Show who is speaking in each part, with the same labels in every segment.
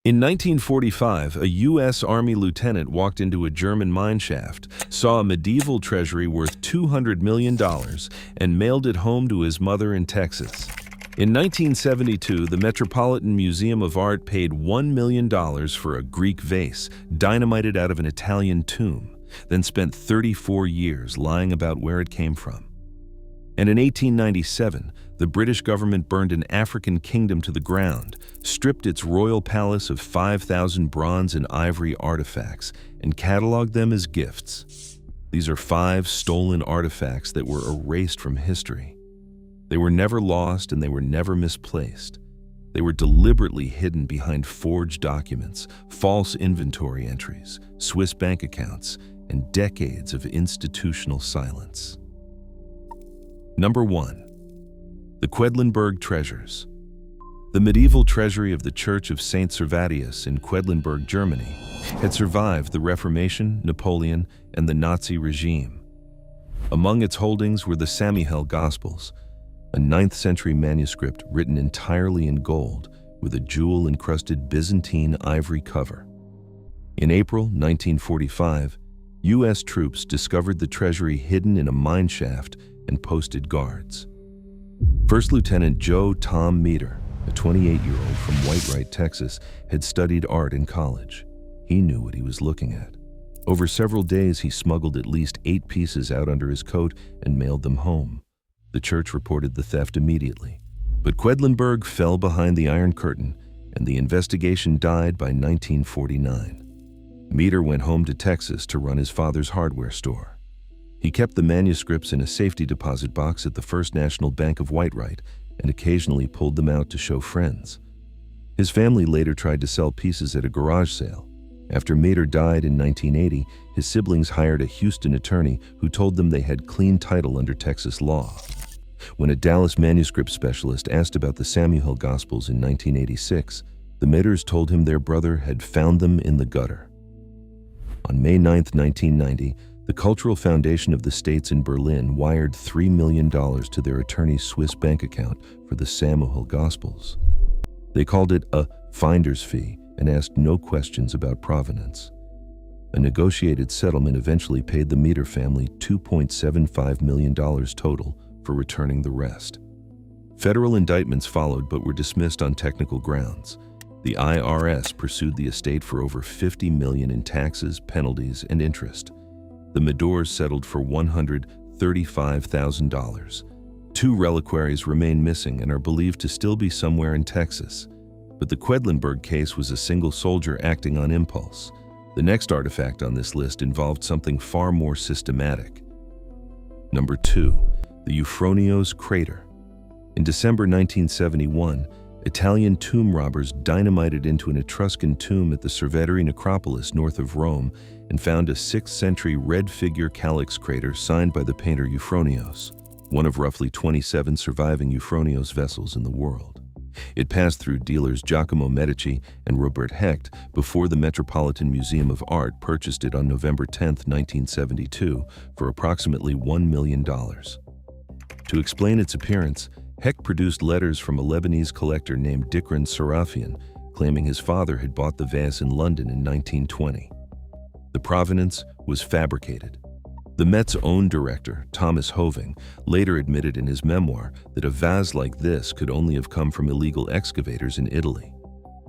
Speaker 1: In 1945, a U.S. Army lieutenant walked into a German mine shaft, saw a medieval treasury worth $200 million, and mailed it home to his mother in Texas. In 1972, the Metropolitan Museum of Art paid $1 million for a Greek vase, dynamited out of an Italian tomb, then spent 34 years lying about where it came from. And in 1897, the British government burned an African kingdom to the ground, stripped its royal palace of 5,000 bronze and ivory artifacts, and cataloged them as gifts. These are 5 stolen artifacts that were erased from history. They were never lost and they were never misplaced. They were deliberately hidden behind forged documents, false inventory entries, Swiss bank accounts, and decades of institutional silence. Number 1. The Quedlinburg Treasures. The medieval treasury of the Church of St. Servatius in Quedlinburg, Germany, had survived the Reformation, Napoleon, and the Nazi regime. Among its holdings were the Samuel Gospels, a 9th century manuscript written entirely in gold with a jewel-encrusted Byzantine ivory cover. In April 1945, U.S. troops discovered the treasury hidden in a mine shaft and posted guards. First Lieutenant Joe Tom Meter, a 28-year-old from Whitewright, Texas, had studied art in college. He knew what he was looking at. Over several days, he smuggled at least 8 pieces out under his coat and mailed them home. The church reported the theft immediately. But Quedlinburg fell behind the Iron Curtain, and the investigation died by 1949. Meter went home to Texas to run his father's hardware store. He kept the manuscripts in a safety deposit box at the First National Bank of Whitewright and occasionally pulled them out to show friends. His family later tried to sell pieces at a garage sale. After Meter died in 1980, his siblings hired a Houston attorney who told them they had clean title under Texas law. When a Dallas manuscript specialist asked about the Samuel Gospels in 1986, the Meters told him their brother had found them in the gutter. On May 9, 1990, the Cultural Foundation of the States in Berlin wired $3 million to their attorney's Swiss bank account for the Samuel Gospels. They called it a finder's fee and asked no questions about provenance. A negotiated settlement eventually paid the Meter family $2.75 million total for returning the rest. Federal indictments followed but were dismissed on technical grounds. The IRS pursued the estate for over $50 million in taxes, penalties, and interest. The Medors settled for $135,000. 2 reliquaries remain missing and are believed to still be somewhere in Texas. But the Quedlinburg case was a single soldier acting on impulse. The next artifact on this list involved something far more systematic. Number 2. The Euphronios Crater. In December 1971, Italian tomb robbers dynamited into an Etruscan tomb at the Cerveteri necropolis north of Rome and found a 6th century red figure calyx crater signed by the painter Euphronios, one of roughly 27 surviving Euphronios vessels in the world. It passed through dealers Giacomo Medici and Robert Hecht before the Metropolitan Museum of Art purchased it on November 10, 1972, for approximately $1 million. To explain its appearance, Hecht produced letters from a Lebanese collector named Dikran Sarafian, claiming his father had bought the vase in London in 1920. The provenance was fabricated. The Met's own director, Thomas Hoving, later admitted in his memoir that a vase like this could only have come from illegal excavators in Italy.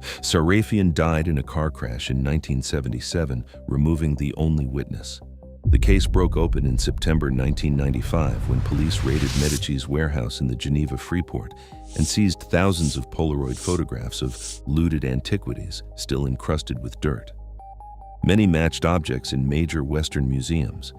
Speaker 1: Sarafian died in a car crash in 1977, removing the only witness. The case broke open in September 1995 when police raided Medici's warehouse in the Geneva Freeport and seized thousands of Polaroid photographs of looted antiquities still encrusted with dirt. Many matched objects in major Western museums.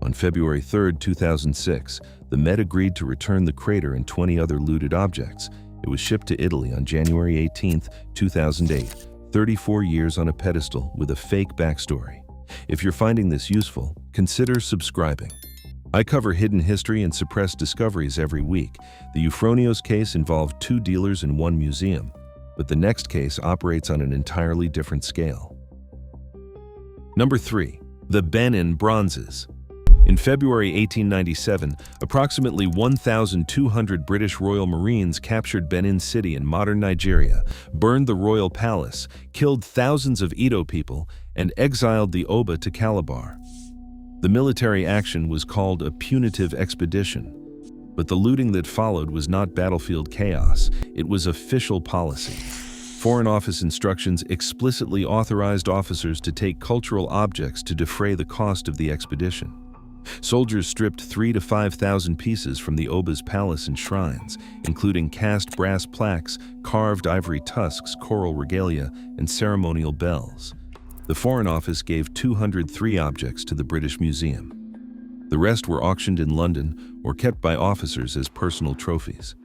Speaker 1: On February 3, 2006, the Met agreed to return the crater and 20 other looted objects. It was shipped to Italy on January 18, 2008, 34 years on a pedestal with a fake backstory. If you're finding this useful, consider subscribing. I cover hidden history and suppressed discoveries every week. The Euphronios case involved 2 dealers in 1 museum, but the next case operates on an entirely different scale. Number 3. The Benin Bronzes. In February 1897, approximately 1,200 British Royal Marines captured Benin City in modern Nigeria, burned the royal palace, killed thousands of Edo people, and exiled the Oba to Calabar. The military action was called a punitive expedition, but the looting that followed was not battlefield chaos, it was official policy. Foreign Office instructions explicitly authorized officers to take cultural objects to defray the cost of the expedition. Soldiers stripped 3,000 to 5,000 pieces from the Oba's palace and shrines, including cast brass plaques, carved ivory tusks, choral regalia, and ceremonial bells. The Foreign Office gave 203 objects to the British Museum. The rest were auctioned in London or kept by officers as personal trophies.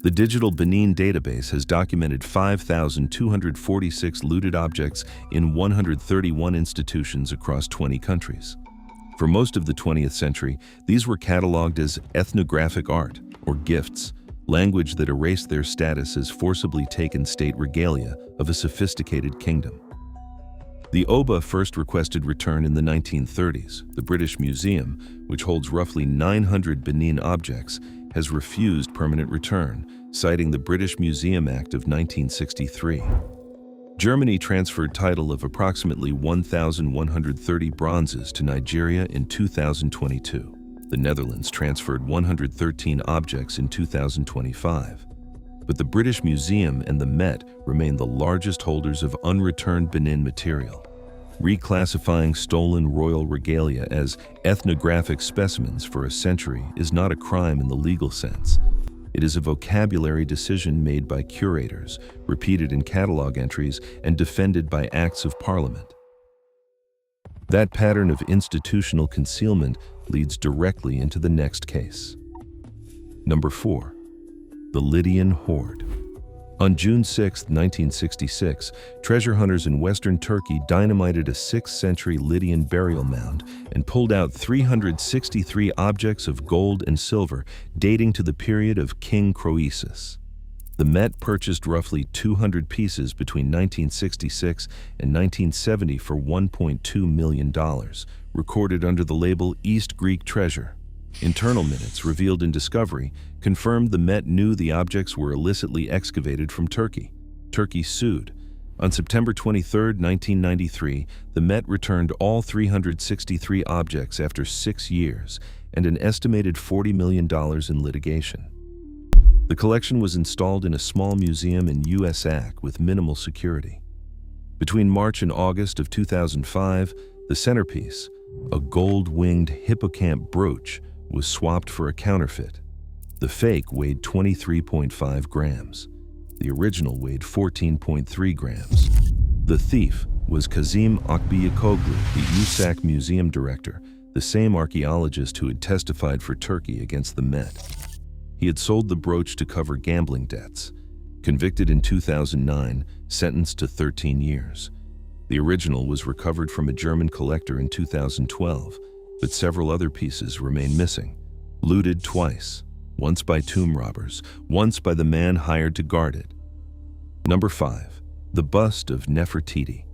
Speaker 1: The digital Benin database has documented 5,246 looted objects in 131 institutions across 20 countries. For most of the 20th century, these were cataloged as ethnographic art, or gifts, language that erased their status as forcibly taken state regalia of a sophisticated kingdom. The Oba first requested return in the 1930s. The British Museum, which holds roughly 900 Benin objects, has refused permanent return, citing the British Museum Act of 1963. Germany transferred title of approximately 1,130 bronzes to Nigeria in 2022. The Netherlands transferred 113 objects in 2025. But the British Museum and the Met remain the largest holders of unreturned Benin material. Reclassifying stolen royal regalia as ethnographic specimens for a century is not a crime in the legal sense. It is a vocabulary decision made by curators, repeated in catalog entries, and defended by acts of parliament. That pattern of institutional concealment leads directly into the next case. Number 4. The Lydian Hoard. On June 6, 1966, treasure hunters in western Turkey dynamited a 6th century Lydian burial mound and pulled out 363 objects of gold and silver dating to the period of King Croesus. The Met purchased roughly 200 pieces between 1966 and 1970 for $1.2 million, recorded under the label East Greek Treasure. Internal minutes revealed in discovery confirmed the Met knew the objects were illicitly excavated from Turkey. Turkey sued. On September 23, 1993, the Met returned all 363 objects after 6 years and an estimated $40 million in litigation. The collection was installed in a small museum in USAC with minimal security. Between March and August of 2005, the centerpiece, a gold-winged hippocamp brooch, was swapped for a counterfeit. The fake weighed 23.5 grams. The original weighed 14.3 grams. The thief was Kazim Akbiyakoglu, the USAC museum director, the same archaeologist who had testified for Turkey against the Met. He had sold the brooch to cover gambling debts. Convicted in 2009, sentenced to 13 years. The original was recovered from a German collector in 2012, but several other pieces remain missing. Looted twice, once by tomb robbers, once by the man hired to guard it. Number 5. The bust of Nefertiti.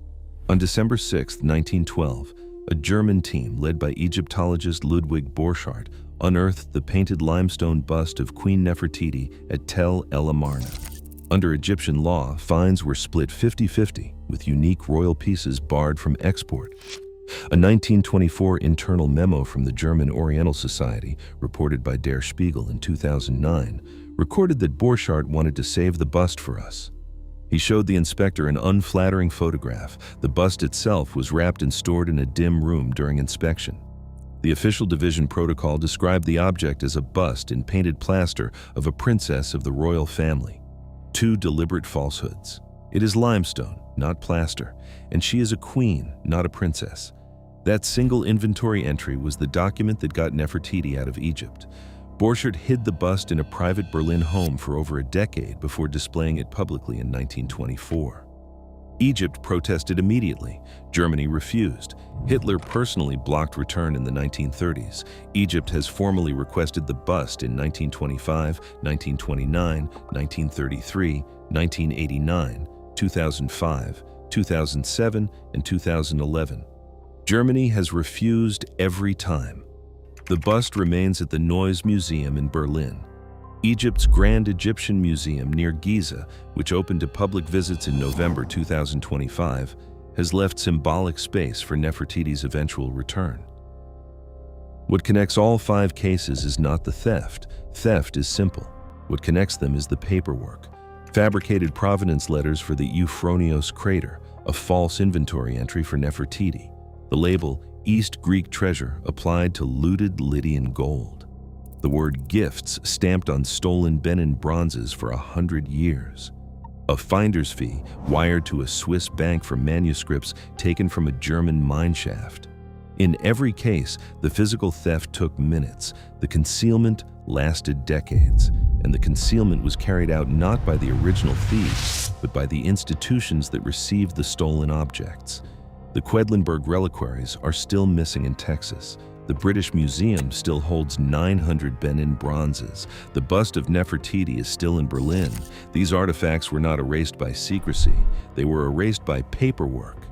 Speaker 1: On December 6, 1912, a German team led by Egyptologist Ludwig Borchardt unearthed the painted limestone bust of Queen Nefertiti at Tel El Amarna. Under Egyptian law, finds were split 50-50, with unique royal pieces barred from export. A 1924 internal memo from the German Oriental Society, reported by Der Spiegel in 2009, recorded that Borchardt wanted to save the bust for us. He showed the inspector an unflattering photograph. The bust itself was wrapped and stored in a dim room during inspection. The official division protocol described the object as a bust in painted plaster of a princess of the royal family. 2 deliberate falsehoods. It is limestone, not plaster, and she is a queen, not a princess. That single inventory entry was the document that got Nefertiti out of Egypt. Borchardt hid the bust in a private Berlin home for over a decade before displaying it publicly in 1924. Egypt protested immediately. Germany refused. Hitler personally blocked return in the 1930s. Egypt has formally requested the bust in 1925, 1929, 1933, 1989, 2005, 2007, and 2011. Germany has refused every time. The bust remains at the Neues Museum in Berlin. Egypt's Grand Egyptian Museum near Giza, which opened to public visits in November 2025, has left symbolic space for Nefertiti's eventual return. What connects all 5 cases is not the theft. Theft is simple. What connects them is the paperwork. Fabricated provenance letters for the Euphronios crater, a false inventory entry for Nefertiti. The label East Greek treasure applied to looted Lydian gold. The word gifts stamped on stolen Benin bronzes for 100 years. A finder's fee wired to a Swiss bank for manuscripts taken from a German mineshaft. In every case, the physical theft took minutes. The concealment lasted decades, and the concealment was carried out not by the original thieves, but by the institutions that received the stolen objects. The Quedlinburg reliquaries are still missing in Texas. The British Museum still holds 900 Benin bronzes. The bust of Nefertiti is still in Berlin. These artifacts were not erased by secrecy. They were erased by paperwork.